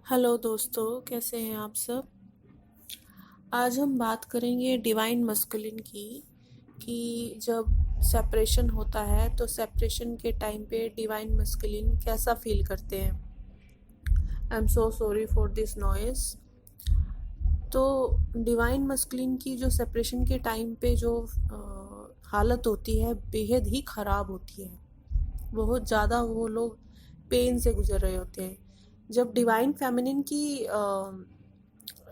Hello दोस्तों, कैसे हैं आप सब। आज हम बात करेंगे डिवाइन मस्कुलिन की कि जब सेपरेशन होता है तो सेपरेशन के टाइम पे डिवाइन मस्कुलिन कैसा फील करते हैं। I am so sorry for this noise. तो डिवाइन मस्कुलिन की जो सेपरेशन के टाइम पे जो हालत होती है बेहद ही ख़राब होती है। बहुत ज़्यादा वो लोग पेन से गुजर रहे होते हैं। जब डिवाइन फेमिनिन की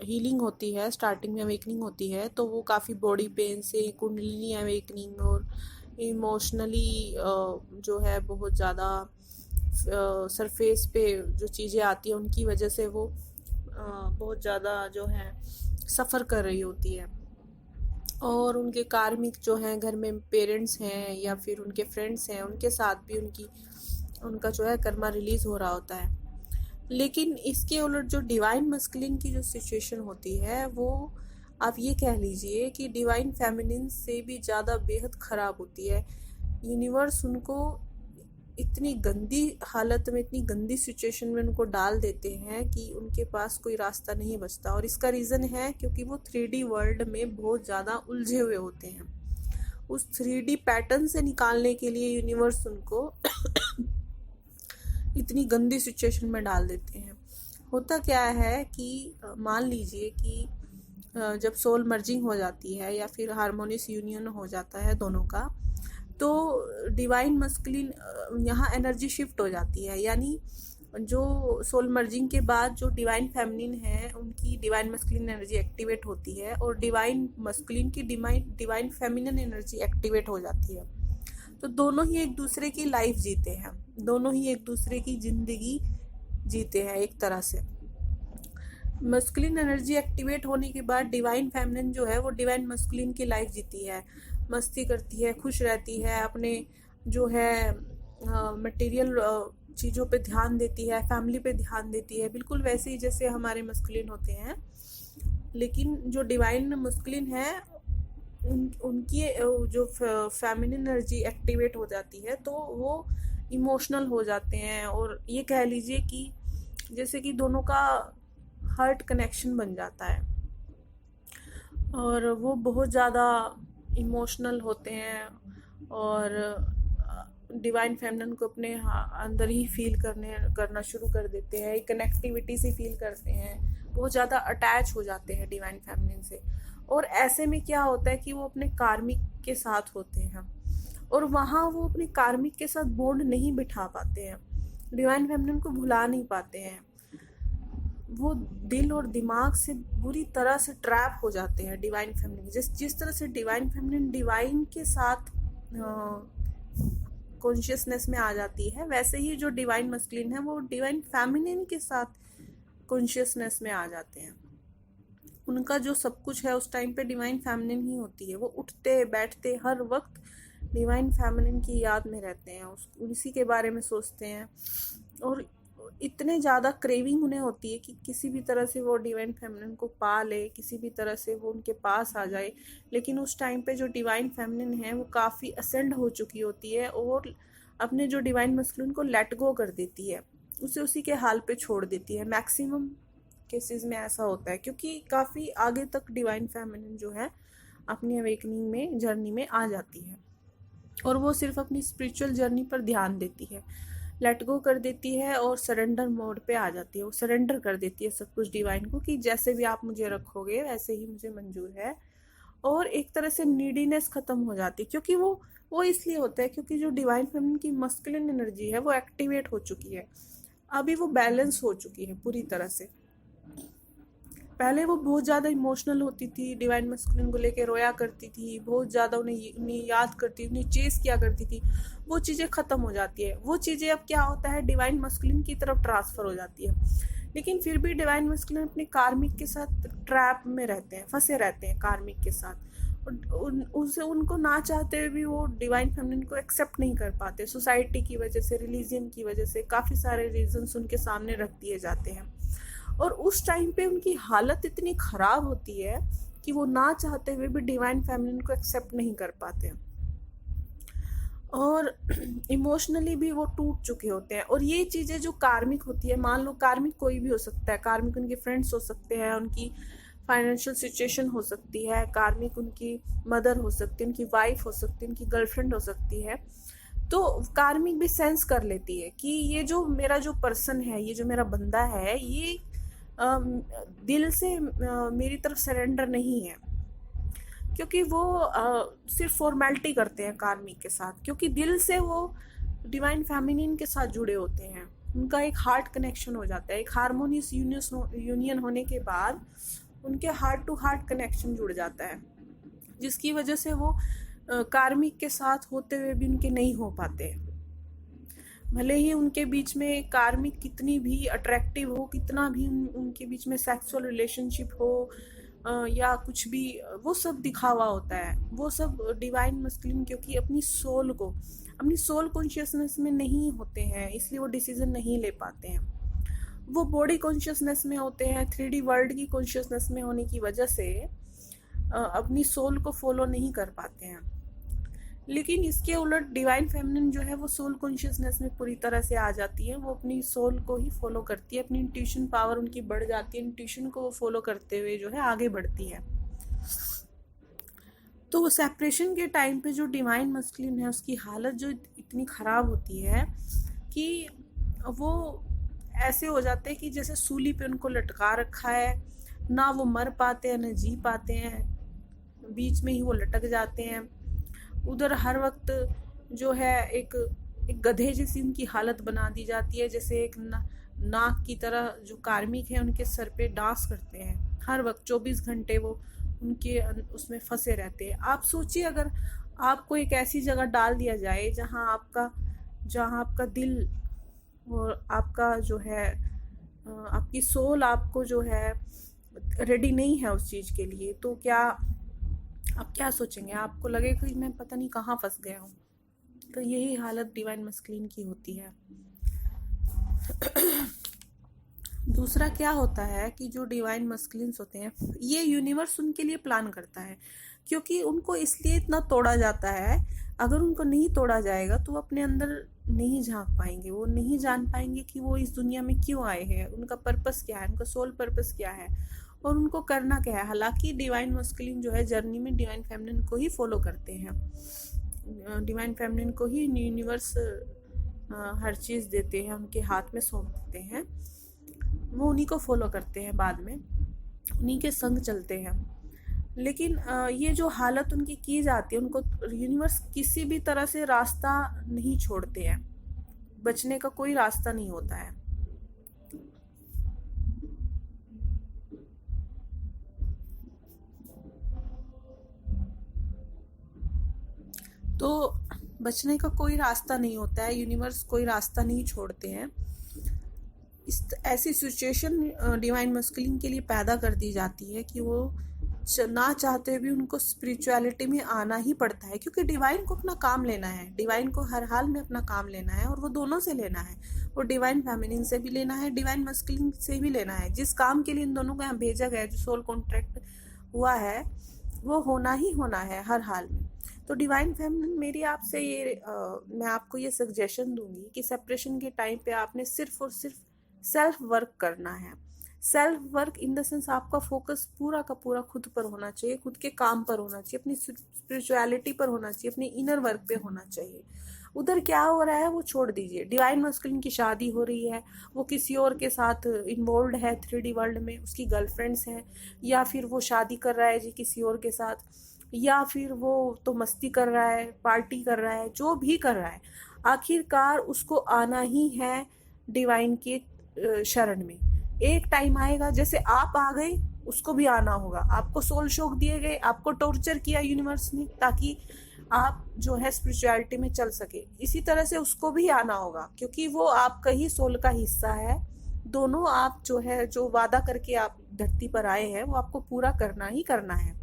हीलिंग होती है, स्टार्टिंग में अवेकनिंग होती है, तो वो काफ़ी बॉडी पेन से कुंडलिनी अवेकनिंग और इमोशनली जो है बहुत ज़्यादा सरफेस पे जो चीज़ें आती हैं उनकी वजह से वो बहुत ज़्यादा जो है सफ़र कर रही होती है। और उनके कार्मिक जो हैं घर में पेरेंट्स हैं या फिर उनके फ्रेंड्स हैं, उनके साथ भी उनका जो है कर्मा रिलीज़ हो रहा होता है। लेकिन इसके उलट जो डिवाइन मस्कुलिन की जो सिचुएशन होती है वो आप ये कह लीजिए कि डिवाइन फेमिनिन से भी ज़्यादा बेहद ख़राब होती है। यूनिवर्स उनको इतनी गंदी हालत में, इतनी गंदी सिचुएशन में उनको डाल देते हैं कि उनके पास कोई रास्ता नहीं बचता। और इसका रीज़न है क्योंकि वो 3D वर्ल्ड में बहुत ज़्यादा उलझे हुए होते हैं। उस 3D पैटर्न से निकालने के लिए यूनिवर्स उनको इतनी गंदी सिचुएशन में डाल देते हैं। होता क्या है कि मान लीजिए कि जब सोल मर्जिंग हो जाती है या फिर हारमोनियस यूनियन हो जाता है दोनों का, तो डिवाइन मस्कुलिन यहाँ एनर्जी शिफ्ट हो जाती है। यानी जो सोल मर्जिंग के बाद जो डिवाइन फेमिनिन है उनकी डिवाइन मस्कुलिन एनर्जी एक्टिवेट होती है और डिवाइन मस्कुलिन की डिवाइन फेमिनिन एनर्जी एक्टिवेट हो जाती है। तो दोनों ही एक दूसरे की लाइफ जीते हैं, दोनों ही एक दूसरे की ज़िंदगी जीते हैं एक तरह से। मस्कुलिन एनर्जी एक्टिवेट होने के बाद डिवाइन फेमिनिन जो है वो डिवाइन मस्कुलिन की लाइफ जीती है, मस्ती करती है, खुश रहती है, अपने जो है मटेरियल चीज़ों पे ध्यान देती है, फैमिली पे ध्यान देती है, बिल्कुल वैसे ही जैसे हमारे मस्कुलिन होते हैं। लेकिन जो डिवाइन मस्कुलिन है उनकी जो फेमिनिन एनर्जी एक्टिवेट हो जाती है तो वो इमोशनल हो जाते हैं। और ये कह लीजिए कि जैसे कि दोनों का हार्ट कनेक्शन बन जाता है और वो बहुत ज़्यादा इमोशनल होते हैं और डिवाइन फेमिनिन को अपने अंदर ही फील करना शुरू कर देते हैं, एक कनेक्टिविटी से फील करते हैं, बहुत ज़्यादा अटैच हो जाते हैं डिवाइन फेमिनिन से। और ऐसे में क्या होता है कि वो अपने कार्मिक के साथ होते हैं और वहाँ वो अपने कार्मिक के साथ बॉन्ड नहीं बिठा पाते हैं, डिवाइन फेमिनिन को भुला नहीं पाते हैं। वो दिल और दिमाग से बुरी तरह से ट्रैप हो जाते हैं डिवाइन फेमिनिन। जिस तरह से डिवाइन फेमिनिन डिवाइन के साथ कॉन्शियसनेस में आ जाती है, वैसे ही जो डिवाइन मस्कुलिन है वो डिवाइन फेमिनिन के साथ कॉन्शियसनेस में आ जाते हैं। उनका जो सब कुछ है उस टाइम पे डिवाइन फेमिनिन ही होती है। वो उठते बैठते हर वक्त डिवाइन फेमिनिन की याद में रहते हैं, उसी के बारे में सोचते हैं और इतने ज़्यादा क्रेविंग उन्हें होती है कि किसी भी तरह से वो डिवाइन फेमिनिन को पा ले, किसी भी तरह से वो उनके पास आ जाए। लेकिन उस टाइम पे जो डिवाइन फेमिनिन है वो काफ़ी असेंड हो चुकी होती है और अपने जो डिवाइन मस्कुलिन को लेट गो कर देती है, उसे उसी के हाल पे छोड़ देती है। मैक्सिमम केसेस में ऐसा होता है क्योंकि काफ़ी आगे तक डिवाइन फेमिनिन जो है अपनी अवेकनिंग में जर्नी में आ जाती है और वो सिर्फ अपनी स्पिरिचुअल जर्नी पर ध्यान देती है, लेट गो कर देती है और सरेंडर मोड पे आ जाती है। वो सरेंडर कर देती है सब कुछ डिवाइन को कि जैसे भी आप मुझे रखोगे वैसे ही मुझे मंजूर है। और एक तरह से नीडीनेस ख़त्म हो जाती है क्योंकि वो इसलिए होता है क्योंकि जो डिवाइन फेमिनिन की मस्कुलिन एनर्जी है वो एक्टिवेट हो चुकी है, अभी वो बैलेंस हो चुकी है पूरी तरह से। पहले वो बहुत ज़्यादा इमोशनल होती थी, डिवाइन मस्कुलिन को लेके रोया करती थी, बहुत ज़्यादा उन्हें याद करती, उन्हें चेस किया करती थी। वो चीज़ें ख़त्म हो जाती है। वो चीज़ें अब क्या होता है, डिवाइन मस्कुलिन की तरफ ट्रांसफ़र हो जाती है। लेकिन फिर भी डिवाइन मस्कुलिन अपने कार्मिक के साथ ट्रैप में रहते हैं, फंसे रहते हैं कार्मिक के साथ। उसे उनको ना चाहते हुए भी वो डिवाइन फेमिनिन को एक्सेप्ट नहीं कर पाते। सोसाइटी की वजह से, रिलीजन की वजह से काफ़ी सारे रीजंस उनके सामने रख दिए जाते हैं और उस टाइम पे उनकी हालत इतनी ख़राब होती है कि वो ना चाहते हुए भी डिवाइन फेमिनिन को एक्सेप्ट नहीं कर पाते। और इमोशनली भी वो टूट चुके होते हैं। और ये चीज़ें जो कार्मिक होती है, मान लो कार्मिक कोई भी हो सकता है, कार्मिक उनके फ्रेंड्स हो सकते हैं, उनकी फाइनेंशियल सिचुएशन हो सकती है, कार्मिक उनकी मदर हो सकती है, उनकी वाइफ हो सकती है, उनकी गर्लफ्रेंड हो सकती है। तो कार्मिक भी सेंस कर लेती है कि ये जो मेरा जो पर्सन है, ये जो मेरा बंदा है, ये दिल से मेरी तरफ सरेंडर नहीं है। क्योंकि वो सिर्फ फॉर्मेलिटी करते हैं कार्मिक के साथ, क्योंकि दिल से वो डिवाइन फेमिनिन के साथ जुड़े होते हैं। उनका एक हार्ट कनेक्शन हो जाता है। एक हारमोनियस यूनियन होने के बाद उनके हार्ट टू हार्ट कनेक्शन जुड़ जाता है, जिसकी वजह से वो कार्मिक के साथ होते हुए भी उनके नहीं हो पाते। भले ही उनके बीच में कार्मिक कितनी भी अट्रैक्टिव हो, कितना भी उनके बीच में सेक्सुअल रिलेशनशिप हो या कुछ भी, वो सब दिखावा होता है। वो सब डिवाइन मस्कुलिन क्योंकि अपनी सोल कॉन्शियसनेस में नहीं होते हैं, इसलिए वो डिसीजन नहीं ले पाते हैं। वो बॉडी कॉन्शियसनेस में होते हैं, 3D वर्ल्ड की कॉन्शियसनेस में होने की वजह से अपनी सोल को फॉलो नहीं कर पाते हैं। लेकिन इसके उलट डिवाइन फेमिनिन जो है वो सोल कॉन्शियसनेस में पूरी तरह से आ जाती है। वो अपनी सोल को ही फॉलो करती है, अपनी इंट्यूशन पावर उनकी बढ़ जाती है, इंट्यूशन को वो फॉलो करते हुए जो है आगे बढ़ती है। तो सेपरेशन के टाइम पे जो डिवाइन मस्कुलिन है उसकी हालत जो इतनी ख़राब होती है कि वो ऐसे हो जाते हैं कि जैसे सूली पे उनको लटका रखा है, ना वो मर पाते हैं ना जी पाते हैं, बीच में ही वो लटक जाते हैं। उधर हर वक्त जो है एक गधे जैसी उनकी हालत बना दी जाती है, जैसे एक नाक की तरह जो कार्मिक है उनके सर पे डांस करते हैं हर वक्त, 24 घंटे वो उनके उसमें फंसे रहते हैं। आप सोचिए अगर आपको एक ऐसी जगह डाल दिया जाए जहाँ आपका दिल और आपका जो है आपकी सोल आपको जो है रेडी नहीं है उस चीज़ के लिए, तो क्या आप क्या सोचेंगे? आपको लगेगा कि मैं पता नहीं कहाँ फंस गया हूँ। तो यही हालत डिवाइन मस्कुलिन की होती है। दूसरा क्या होता है कि जो डिवाइन मस्कुलिन्स होते हैं, ये यूनिवर्स उनके लिए प्लान करता है, क्योंकि उनको इसलिए इतना तोड़ा जाता है। अगर उनको नहीं तोड़ा जाएगा तो वो अपने अंदर नहीं झांक पाएंगे, वो नहीं जान पाएंगे कि वो इस दुनिया में क्यों आए हैं, उनका पर्पस क्या है, उनका सोल पर्पस क्या है और उनको करना क्या है। हालांकि डिवाइन मस्कुलिन जो है जर्नी में डिवाइन फेमिनिन को ही फॉलो करते हैं, डिवाइन फेमिनिन को ही यूनिवर्स हर चीज़ देते हैं, उनके हाथ में सौंप देते हैं, वो उन्हीं को फॉलो करते हैं, बाद में उन्हीं के संग चलते हैं। लेकिन ये जो हालत उनकी की जाती है, उनको यूनिवर्स किसी भी तरह से रास्ता नहीं छोड़ते हैं, बचने का कोई रास्ता नहीं होता है। तो बचने का कोई रास्ता नहीं होता है, यूनिवर्स कोई रास्ता नहीं छोड़ते हैं। ऐसी सिचुएशन डिवाइन मस्कुलिन के लिए पैदा कर दी जाती है कि वो ना चाहते भी उनको स्पिरिचुअलिटी में आना ही पड़ता है, क्योंकि डिवाइन को अपना काम लेना है, डिवाइन को हर हाल में अपना काम लेना है, और वो दोनों से लेना है, वो डिवाइन फेमिनिन से भी लेना है, डिवाइन मस्कुलिन से भी लेना है। जिस काम के लिए इन दोनों को यहाँ भेजा गया है, जो सोल कॉन्ट्रैक्ट हुआ है, वो होना ही होना है हर हाल में। तो डिवाइन फेमिनिन मेरी आपसे मैं आपको ये सजेशन दूंगी कि सेपरेशन के टाइम पे आपने सिर्फ और सिर्फ सेल्फ वर्क करना है। Self work in the sense आपका फोकस पूरा का पूरा खुद पर होना चाहिए, खुद के काम पर होना चाहिए, अपनी स्पिरिचुअलिटी पर होना चाहिए, अपनी इनर वर्क पे होना चाहिए। उधर क्या हो रहा है वो छोड़ दीजिए। डिवाइन मस्कुलिन की शादी हो रही है, वो किसी और के साथ इन्वॉल्व है 3D वर्ल्ड में, उसकी गर्लफ्रेंड्स हैं, या फिर वो शादी कर रहा है जी किसी और के साथ, या फिर वो तो मस्ती कर रहा है, पार्टी कर रहा है, जो भी कर रहा है, आखिरकार उसको आना ही है डिवाइन के शरण में। एक टाइम आएगा, जैसे आप आ गए उसको भी आना होगा। आपको सोल शॉक दिए गए, आपको टॉर्चर किया यूनिवर्स ने ताकि आप जो है स्पिरिचुअलिटी में चल सके, इसी तरह से उसको भी आना होगा, क्योंकि वो आपका ही सोल का हिस्सा है। दोनों आप जो है, जो वादा करके आप धरती पर आए हैं, वो आपको पूरा करना ही करना है।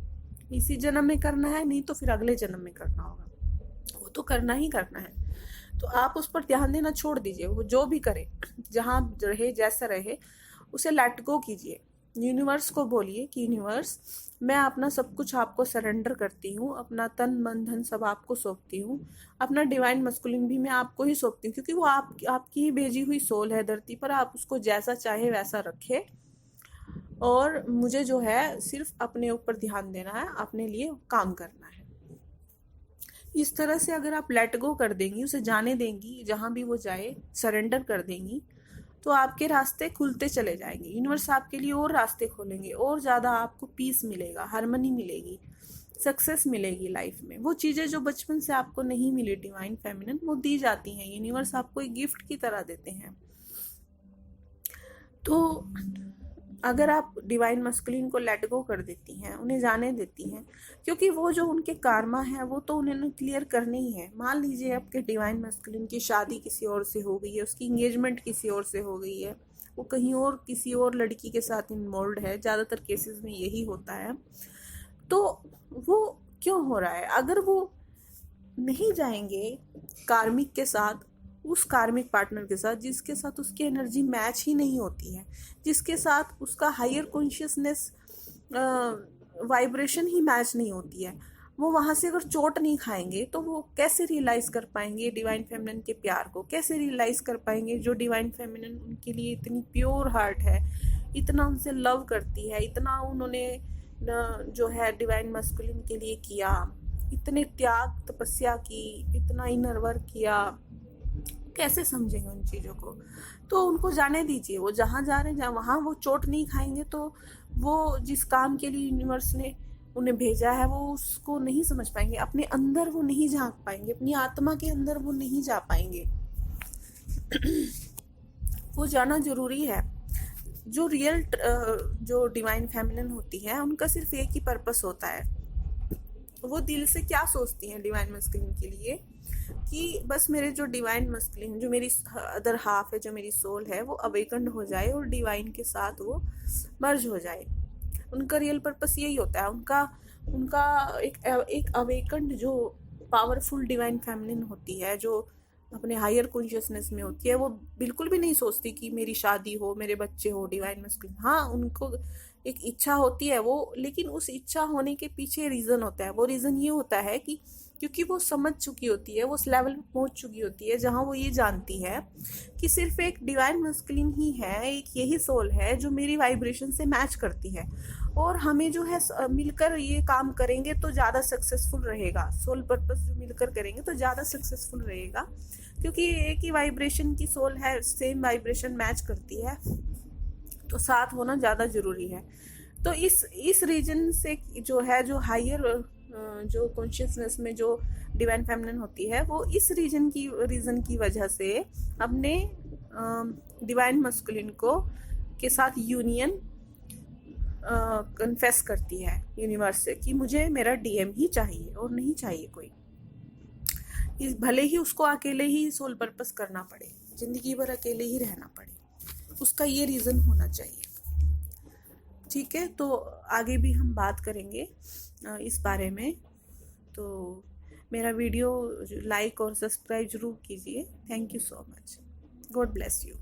इसी जन्म में करना है, नहीं तो फिर अगले जन्म में करना होगा, वो तो करना ही करना है। तो आप उस पर ध्यान देना छोड़ दीजिए। वो जो भी करे, जहाँ रहे, जैसा रहे, उसे लेट गो कीजिए। यूनिवर्स को बोलिए कि यूनिवर्स, मैं अपना सब कुछ आपको सरेंडर करती हूँ, अपना तन मन धन सब आपको सौंपती हूँ, अपना डिवाइन मस्कुलिन भी मैं आपको ही सौंपती हूँ, क्योंकि वो आपकी ही भेजी हुई सोल है धरती पर। आप उसको जैसा चाहे वैसा रखे, और मुझे जो है सिर्फ अपने ऊपर ध्यान देना है, अपने लिए काम करना है। इस तरह से अगर आप लेट गो कर देंगी, उसे जाने देंगी, जहाँ भी वो जाए सरेंडर कर देंगी, तो आपके रास्ते खुलते चले जाएंगे। यूनिवर्स आपके लिए और रास्ते खोलेंगे, और ज़्यादा आपको पीस मिलेगा, हार्मनी मिलेगी, सक्सेस मिलेगी लाइफ में। वो चीज़ें जो बचपन से आपको नहीं मिली डिवाइन फेमिनिन, वो दी जाती हैं। यूनिवर्स आपको एक गिफ्ट की तरह देते हैं। तो अगर आप डिवाइन मस्कुलिन को लेट गो कर देती हैं, उन्हें जाने देती हैं, क्योंकि वो जो उनके कार्मा है वो तो उन्हें क्लियर करनी ही है। मान लीजिए आपके डिवाइन मस्कुलिन की शादी किसी और से हो गई है, उसकी इंगेजमेंट किसी और से हो गई है, वो कहीं और किसी और लड़की के साथ इन्वॉल्व है, ज़्यादातर केसेस में यही होता है। तो वो क्यों हो रहा है? अगर वो नहीं जाएंगे कार्मिक के साथ, उस कार्मिक पार्टनर के साथ जिसके साथ उसकी एनर्जी मैच ही नहीं होती है, जिसके साथ उसका हायर कॉन्शियसनेस वाइब्रेशन ही मैच नहीं होती है, वो वहाँ से अगर चोट नहीं खाएंगे तो वो कैसे रियलाइज़ कर पाएंगे डिवाइन फेमिनिन के प्यार को? कैसे रियलाइज़ कर पाएंगे जो डिवाइन फेमिनिन उनके लिए इतनी प्योर हार्ट है, इतना उनसे लव करती है, इतना उन्होंने जो है डिवाइन मस्कुलिन के लिए किया, इतने त्याग तपस्या की, इतना इनर वर्क किया, कैसे समझेंगे उन चीज़ों को? तो उनको जाने दीजिए, वो जहाँ जा रहे हैं, जहाँ वहाँ वो चोट नहीं खाएंगे तो वो जिस काम के लिए यूनिवर्स ने उन्हें भेजा है वो उसको नहीं समझ पाएंगे, अपने अंदर वो नहीं झांक पाएंगे, अपनी आत्मा के अंदर वो नहीं जा पाएंगे। वो जाना जरूरी है। जो रियल जो डिवाइन फेमिनिन होती है, उनका सिर्फ एक ही पर्पस होता है। वो दिल से क्या सोचती हैं डिवाइन मस्कुलिन के लिए, कि बस मेरे जो डिवाइन मस्कुलिन, जो मेरी अदर हाफ है, जो मेरी सोल है, वो अवेकन्ड हो जाए और डिवाइन के साथ वो मर्ज हो जाए। उनका रियल पर्पस यही होता है। उनका एक अवेकन्ड जो पावरफुल डिवाइन फेमिनिन होती है, जो अपने हायर कॉन्शियसनेस में होती है, वो बिल्कुल भी नहीं सोचती कि मेरी शादी हो, मेरे बच्चे हो। डिवाइन मस्कुलिन, हाँ, उनको एक इच्छा होती है वो, लेकिन उस इच्छा होने के पीछे रीज़न होता है। वो रीज़न ये होता है कि क्योंकि वो समझ चुकी होती है, वो उस लेवल पे पहुंच चुकी होती है जहाँ वो ये जानती है कि सिर्फ एक डिवाइन मस्कुलिन ही है, एक यही सोल है जो मेरी वाइब्रेशन से मैच करती है, और हमें जो है मिलकर ये काम करेंगे तो ज़्यादा सक्सेसफुल रहेगा। सोल पर्पस जो मिलकर करेंगे तो ज़्यादा सक्सेसफुल रहेगा, क्योंकि एक ही वाइब्रेशन की सोल है, सेम वाइब्रेशन मैच करती है, तो साथ होना ज़्यादा ज़रूरी है। तो इस रीजन से जो है, जो हायर जो कॉन्शियसनेस में जो डिवाइन फेमिनिन होती है, वो इस रीजन की वजह से अपने डिवाइन मस्कुलिन को के साथ यूनियन कन्फेस करती है यूनिवर्स से कि मुझे मेरा डीएम ही चाहिए और नहीं चाहिए कोई। भले ही उसको अकेले ही सोल पर्पस करना पड़े, जिंदगी भर अकेले ही रहना पड़े, उसका ये रीज़न होना चाहिए। ठीक है, तो आगे भी हम बात करेंगे इस बारे में। तो मेरा वीडियो लाइक और सब्सक्राइब जरूर कीजिए। Thank you so much. God bless you.